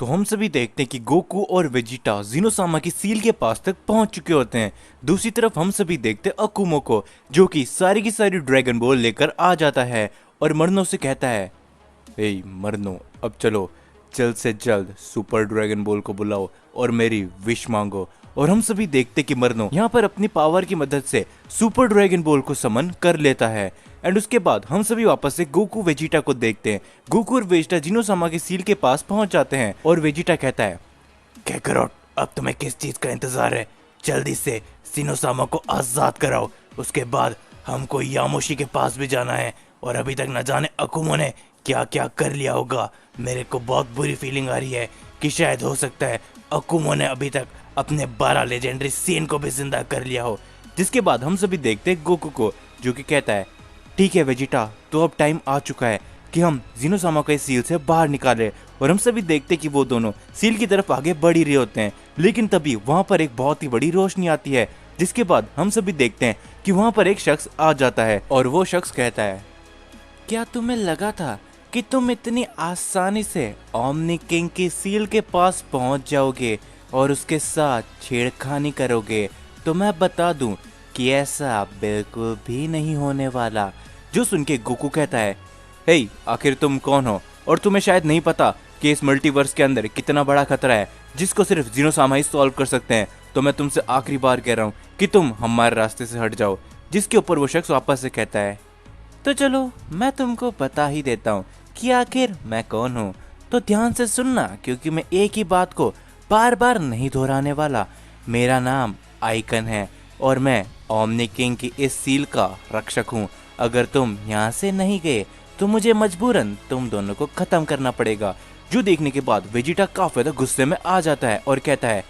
तो हम सभी देखते हैं कि गोकू और वेजिटा जिनोसामा की सील के पास तक पहुंच चुके होते हैं। दूसरी तरफ हम सभी देखते हैं अकुमो को, जो कि सारी की सारी ड्रैगन बॉल लेकर आ जाता है और मरनो से कहता है, ए मरनो, अब चलो, जल्द से जल्द सुपर ड्रैगन बॉल को बुलाओ और मेरी विश मांगो। और हम सभी देखते कि मरनो यहाँ पर अपनी पावर की मदद से सुपर ड्रैगन बॉल को समन कर लेता है। एंड उसके बाद हम सभी वापस से गोकू वेजिटा को देखते हैं। गोकू और वेजिटा जिनोसामा के सील के पास पहुंच जाते हैं और वेजिटा कहता है, कैकरोट, अब तुम्हें किस चीज का इंतजार है? जल्दी से जिनोसामा को आजाद कराओ। उसके बाद हमको यामोशी के पास भी जाना है और अभी तक न जाने अकुमो ने क्या क्या कर लिया होगा। मेरे को बहुत बुरी फीलिंग आ रही है कि शायद हो सकता है अकुमो ने अभी तक अपने 12 लेजेंडरी सीन को भी जिंदा कर लिया हो। जिसके बाद हम सभी देखते हैं गोकू को, जो कि कहता है, ठीक है वेजिटा, तो अब टाइम आ चुका है कि हम जिनोसामा को इस सील से बाहर निकाले। और हम सभी देखते कि वो दोनों सील की तरफ आगे बढ़ ही रहे होते हैं, लेकिन तभी वहाँ पर एक बहुत ही बड़ी रोशनी आती है। जिसके बाद हम सभी देखते हैं कि वहाँ पर एक शख्स आ जाता है और वो शख्स कहता है, क्या तुम्हें लगा था कि तुम इतनी आसानी से ओमनी किंग की सील के पास पहुंच जाओगे और उसके साथ छेड़खानी करोगे? तो मैं बता दूं कि ऐसा बिल्कुल भी नहीं होने वाला। जो सुन के गोकू कहता है, हे, आखिर तुम कौन हो और तुम्हें शायद नहीं पता कि इस मल्टीवर्स के अंदर कितना बड़ा खतरा है जिसको सिर्फ जिनोसामा ही सॉल्व कर सकते हैं। तो मैं तुमसे आखिरी बार कह रहा हूँ कि तुम हमारे रास्ते से हट जाओ। जिसके ऊपर वो शख्स वापस से कहता है, तो चलो मैं तुमको बता ही देता हूँ कि आखिर मैं कौन हूँ। तो ध्यान से सुनना, क्योंकि मैं एक ही बात को बार बार नहीं दोहराने वाला। मेरा नाम आइकन है और मैं ओमनी किंग की इस सील का रक्षक हूँ। अगर तुम यहाँ से नहीं गए तो मुझे मजबूरन तुम दोनों को खत्म करना पड़ेगा। जो देखने के बाद वेजिटा काफी ज्यादा गुस्से में आ जाता है और कहता है,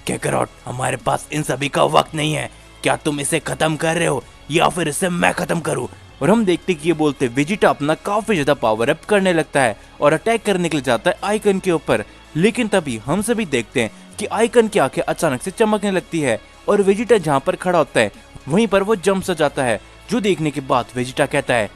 कैकरोट, हमारे पास इन सभी का वक्त नहीं है। क्या तुम इसे खत्म कर रहे हो या फिर इसे मैं खत्म करूं? और हम देखते कि ये बोलते वेजिटा अपना काफी ज्यादा पावर अप करने लगता है और अटैक करने के लिए जाता है आइकन के ऊपर। लेकिन तभी हम सभी देखते हैं कि आइकन की आंखें अचानक से चमकने लगती है और वेजिटा जहाँ पर खड़ा होता है वहीं पर वो जंप सा जाता है। जो देखने के बाद वेजिटा कहता है,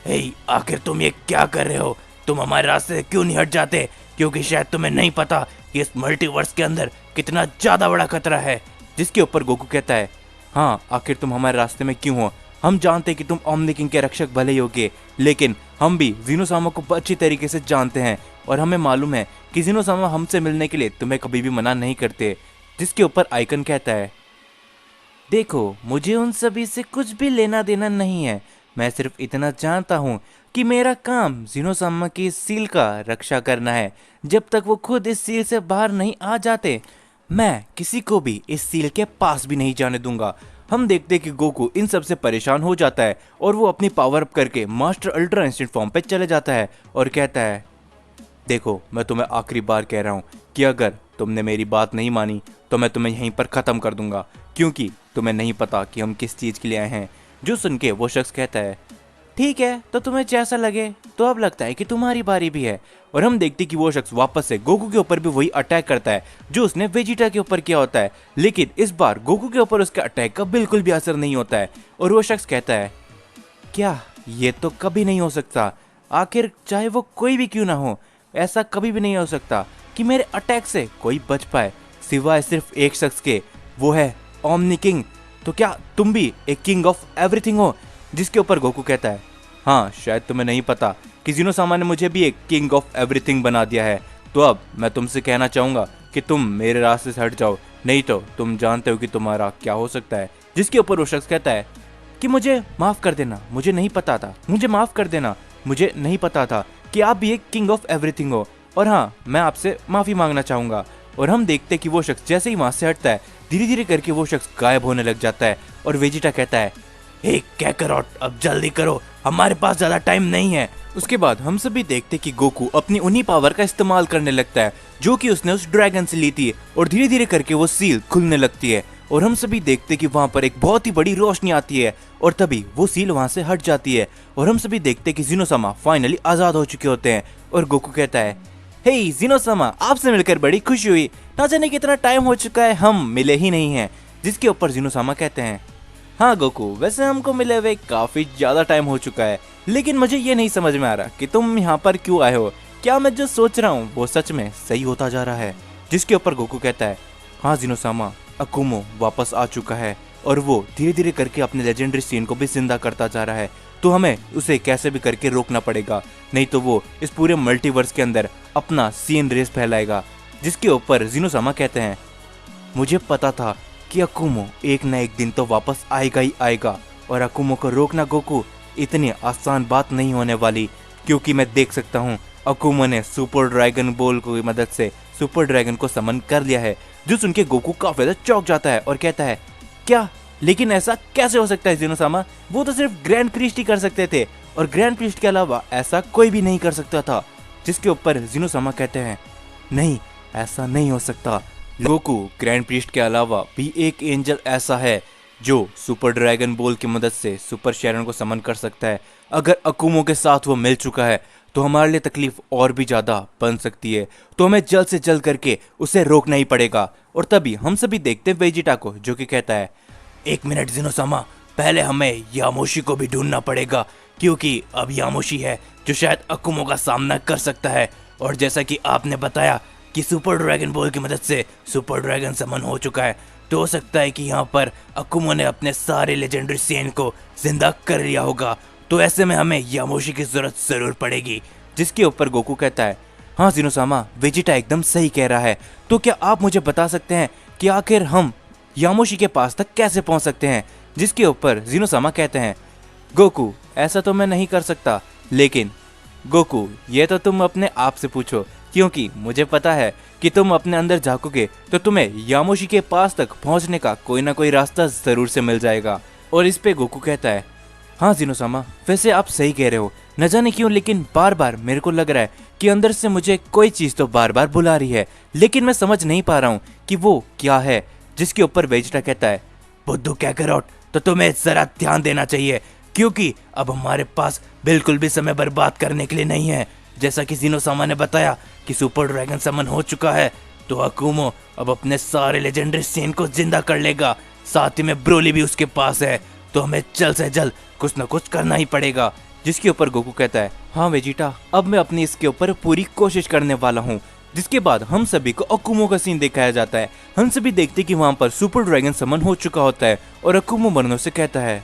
हे, आखिर तुम ये क्या कर रहे हो? तुम हमारे रास्ते से क्यों नहीं हट जाते? क्योंकि शायद तुम्हें नहीं पता कि इस मल्टीवर्स के अंदर कितना ज्यादा बड़ा खतरा है। जिसके ऊपर गोकू कहता है, हाँ, आखिर तुम हमारे रास्ते में क्यों हो? हम जानते हैं कि तुम ओमनी किंग के रक्षक भले ही होगे, लेकिन हम भी जिनोसामा को अच्छी तरीके से जानते हैं और हमें मालूम है कि जिनोसामा हमसे मिलने के लिए तुम्हें कभी भी मना नहीं करते। जिसके ऊपर आइकन कहता है, देखो, मुझे उन सभी से कुछ भी लेना देना नहीं है। मैं सिर्फ इतना जानता हूँ कि मेरा काम जिनोसामा की इस सील का रक्षा करना है। जब तक वो खुद इस सील से बाहर नहीं आ जाते, मैं किसी को भी इस सील के पास भी नहीं जाने दूंगा। हम देखते कि गोकू इन सब से परेशान हो जाता है और वो अपनी पावर अप करके मास्टर अल्ट्रा इंस्टेंट फॉर्म पे चले जाता है और कहता है, देखो, मैं तुम्हें आखिरी बार कह रहा हूँ कि अगर तुमने मेरी बात नहीं मानी तो मैं तुम्हें यहीं पर ख़त्म कर दूंगा, क्योंकि तुम्हें नहीं पता कि हम किस चीज़ के लिए आए हैं। जो सुन के वो शख्स कहता है, ठीक है, तो तुम्हें जैसा लगे। तो अब लगता है कि तुम्हारी बारी भी है। और हम देखते कि वो शख्स वापस से गोकू के ऊपर भी वही अटैक करता है जो उसने वेजिटा के ऊपर किया होता है, लेकिन इस बार गोकू के ऊपर उसके अटैक का बिल्कुल भी असर नहीं होता है। और वो शख्स कहता है, क्या ये तो कभी नहीं हो सकता? आखिर चाहे वो कोई भी क्यों ना हो, ऐसा कभी भी नहीं हो सकता कि मेरे अटैक से कोई बच पाए सिवाय सिर्फ एक शख्स के, वो है ओमनी किंग। तो क्या तुम भी एक किंग ऑफ एवरीथिंग हो? जिसके ऊपर गोकू कहता है, हाँ, शायद तुम्हें नहीं पता कि जिनोसामा ने मुझे भी एक किंग ऑफ एवरीथिंग बना दिया है। तो अब मैं तुमसे कहना चाहूंगा कि तुम मेरे रास्ते से हट जाओ, नहीं तो तुम जानते हो कि तुम्हारा क्या हो सकता है। जिसके ऊपर वो शख्स कहता है कि मुझे माफ कर देना, मुझे नहीं पता था, मुझे माफ कर देना, मुझे नहीं पता था कि आप भी एक किंग ऑफ एवरीथिंग हो, और हाँ, मैं आपसे माफी मांगना चाहूंगा। और हम देखते कि वो शख्स जैसे ही वहां से हटता है, धीरे धीरे करके वो शख्स गायब होने लग जाता है और वेजिटा कहता है, हे कैकरोट, अब जल्दी करो, हमारे पास ज्यादा टाइम नहीं है। उसके बाद हम सभी देखते कि गोकू अपनी उन्हीं पावर का इस्तेमाल करने लगता है जो कि उसने उस ड्रैगन से ली थी, और धीरे धीरे करके वो सील खुलने लगती है। और हम सभी देखते कि वहां पर एक बहुत ही बड़ी रोशनी आती है और तभी वो सील वहां से हट जाती है। और हम सभी देखते कि जिनोसामा फाइनली आजाद हो चुके होते हैं। और गोकू कहता है, हे जिनोसामा, आपसे मिलकर बड़ी खुशी हुई। ना जाने कितना टाइम हो चुका है, हम मिले ही नहीं हैं। जिसके ऊपर जिनोसामा कहते हैं, हाँ गोकू, वैसे हमको मिले हुए काफी ज्यादा टाइम हो चुका है, लेकिन मुझे ये नहीं समझ में आ रहा कि तुम यहाँ पर क्यों आए हो। क्या मैं जो सोच रहा हूँ वो सच में सही होता जा रहा है। जिसके ऊपर गोकू कहता है, हाँ जिनोसामा, अकुमो वापस आ चुका है और वो धीरे धीरे करके अपने लेजेंडरी सीन को भी जिंदा करता जा रहा है, तो हमें उसे कैसे भी करके रोकना पड़ेगा, नहीं तो वो इस पूरे मल्टीवर्स के अंदर अपना सीन रेस फैलाएगा। जिसके ऊपर जिनोसामा कहते हैं, मुझे पता था कि अकुमो एक न एक दिन तो वापस आएगा ही आएगा, और अकुमो को रोकना गोकू इतनी आसान बात नहीं होने वाली, क्योंकि मैं देख सकता हूँ अकुमो ने सुपर ड्रैगन बॉल की मदद से सुपर ड्रैगन को समन कर लिया है। जो सुन के गोकू काफी ज्यादा चौंक जाता है और कहता है, क्या, लेकिन ऐसा कैसे हो सकता है जिनोसामा, वो तो सिर्फ ग्रैंड प्रीस्ट ही कर सकते थे और ग्रैंड प्रीस्ट के अलावा ऐसा कोई भी नहीं कर सकता था। जिसके ऊपर जिनोसामा कहते हैं, नहीं ऐसा नहीं हो सकता, गोकू ग्रैंड प्रीस्ट के अलावा भी एक एंजल ऐसा है जो सुपर ड्रैगन बॉल की मदद से सुपर शेरन को समन कर सकता है। अगर अकुमो के साथ वो मिल चुका है तो हमारे लिए तकलीफ और भी ज्यादा बन सकती है, तो हमें जल्द से जल्द करके उसे रोकना ही पड़ेगा। और तभी हम सभी देखते हैं वेजिटा को, जो कि कहता है, एक मिनट जिनोसामा, पहले हमें यामोशी को भी ढूंढना पड़ेगा, क्योंकि अब यामोशी है जो शायद अकुमो का सामना कर सकता है। और जैसा कि आपने बताया कि सुपर ड्रैगन बॉल की मदद से सुपर ड्रैगन समन हो चुका है, तो हो सकता है कि यहाँ पर अकुमो ने अपने सारे लेजेंडरी सेन को जिंदा कर लिया होगा, तो ऐसे में हमें यामोशी की जरूरत जरूर पड़ेगी। जिसके ऊपर गोकू कहता है, हाँ जिनोसामा, वेजिटा एकदम सही कह रहा है, तो क्या आप मुझे बता सकते हैं कि आखिर हम यामोशी के पास तक कैसे पहुंच सकते हैं। जिसके ऊपर जिनोसामा कहते हैं, गोकू ऐसा तो मैं नहीं कर सकता, लेकिन गोकू ये तो तुम अपने आप से पूछो, क्योंकि मुझे पता है कि तुम अपने अंदर झांकोगे तो तुम्हें यामोशी के पास तक पहुंचने का कोई ना कोई रास्ता जरूर से मिल जाएगा। और इस पे गोकू कहता है, हाँ जिनोसामा, वैसे आप सही कह रहे हो, न जाने क्यों लेकिन बार बार मेरे को लग रहा है कि अंदर से मुझे कोई चीज तो बार बार बुला रही है, लेकिन मैं समझ नहीं पा रहा हूँ कि वो क्या है। जिसके ऊपर वेजिटा कहता है, बुद्धू कैकरॉट, तो तुम्हें जरा ध्यान देना चाहिए, क्योंकि अब हमारे पास बिल्कुल भी समय बर्बाद करने के लिए नहीं है। जैसा कि जिनोसामा ने बताया कि सुपर ड्रैगन समन हो चुका है, तो अकुमो अब अपने सारे लेजेंडरी सीन को जिंदा कर लेगा, साथ ही में ब्रोली भी उसके पास है, तो हमें जल्द से जल्द कुछ न कुछ करना ही पड़ेगा। जिसके ऊपर गोकू कहता है, हाँ वेजिटा, अब मैं अपनी इसके ऊपर पूरी कोशिश करने वाला हूँ। जिसके बाद हम सभी को अकुमो का सीन दिखाया जाता है। हम सभी देखते कि वहाँ पर सुपर ड्रैगन समन हो चुका होता है और अकुमो मरनो से कहता है,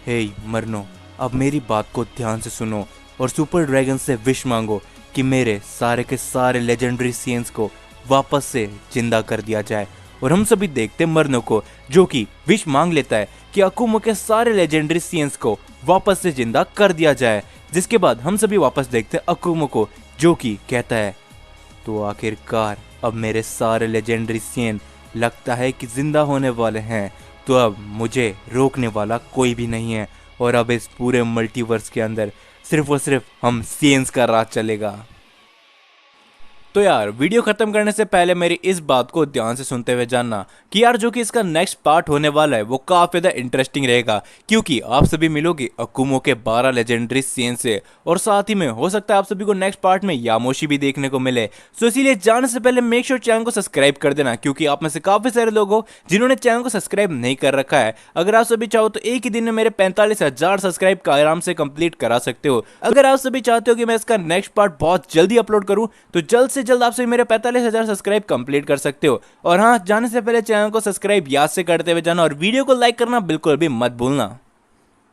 हे मरनो, अब मेरी बात को ध्यान से सुनो और सुपर ड्रैगन से विश मांगो कि मेरे सारे के सारे लेजेंडरी सीन्स को वापस से जिंदा कर दिया जाए। और हम सभी देखते मरनो को, जो कि विश मांग लेता है कि अकुमो के सारे लेजेंडरी सीन्स को वापस से जिंदा कर दिया जाए। जिसके बाद हम सभी वापस देखते अकुमो को, जो कि कहता है, तो आखिरकार अब मेरे सारे लेजेंडरी सीन लगता है कि जिंदा होने वाले हैं, तो अब मुझे रोकने वाला कोई भी नहीं है, और अब इस पूरे मल्टीवर्स के अंदर सिर्फ और सिर्फ हम सीन्स का राज चलेगा। तो यार वीडियो खत्म करने से पहले मेरी इस बात को ध्यान से सुनते हुए जानना कि यार जो कि इसका नेक्स्ट पार्ट होने वाला है वो काफी ज्यादा इंटरेस्टिंग रहेगा, क्योंकि आप सभी मिलोगे अकुमो के 12 लेजेंडरी सीन से, और साथ ही में हो सकता है आप सभी को नेक्स्ट पार्ट में यामोशी भी देखने को मिले। सो इसीलिए जाने से पहले मेक श्योर चैनल को सब्सक्राइब कर देना, क्योंकि आप में से काफी सारे लोग हो जिन्होंने चैनल को सब्सक्राइब नहीं कर रखा है। अगर आप सभी चाहो तो एक ही दिन में मेरे 45,000 सब्सक्राइब का आराम से कंप्लीट करा सकते हो। अगर आप सभी चाहते हो कि मैं इसका नेक्स्ट पार्ट बहुत जल्दी अपलोड करूं, तो जल्द से जल्द आप सभी मेरे 45,000 सब्सक्राइब कंप्लीट कर सकते हो। और हाँ, जाने से पहले चैनल को सब्सक्राइब याद से करते हुए जाना और वीडियो को लाइक करना बिल्कुल भी मत भूलना।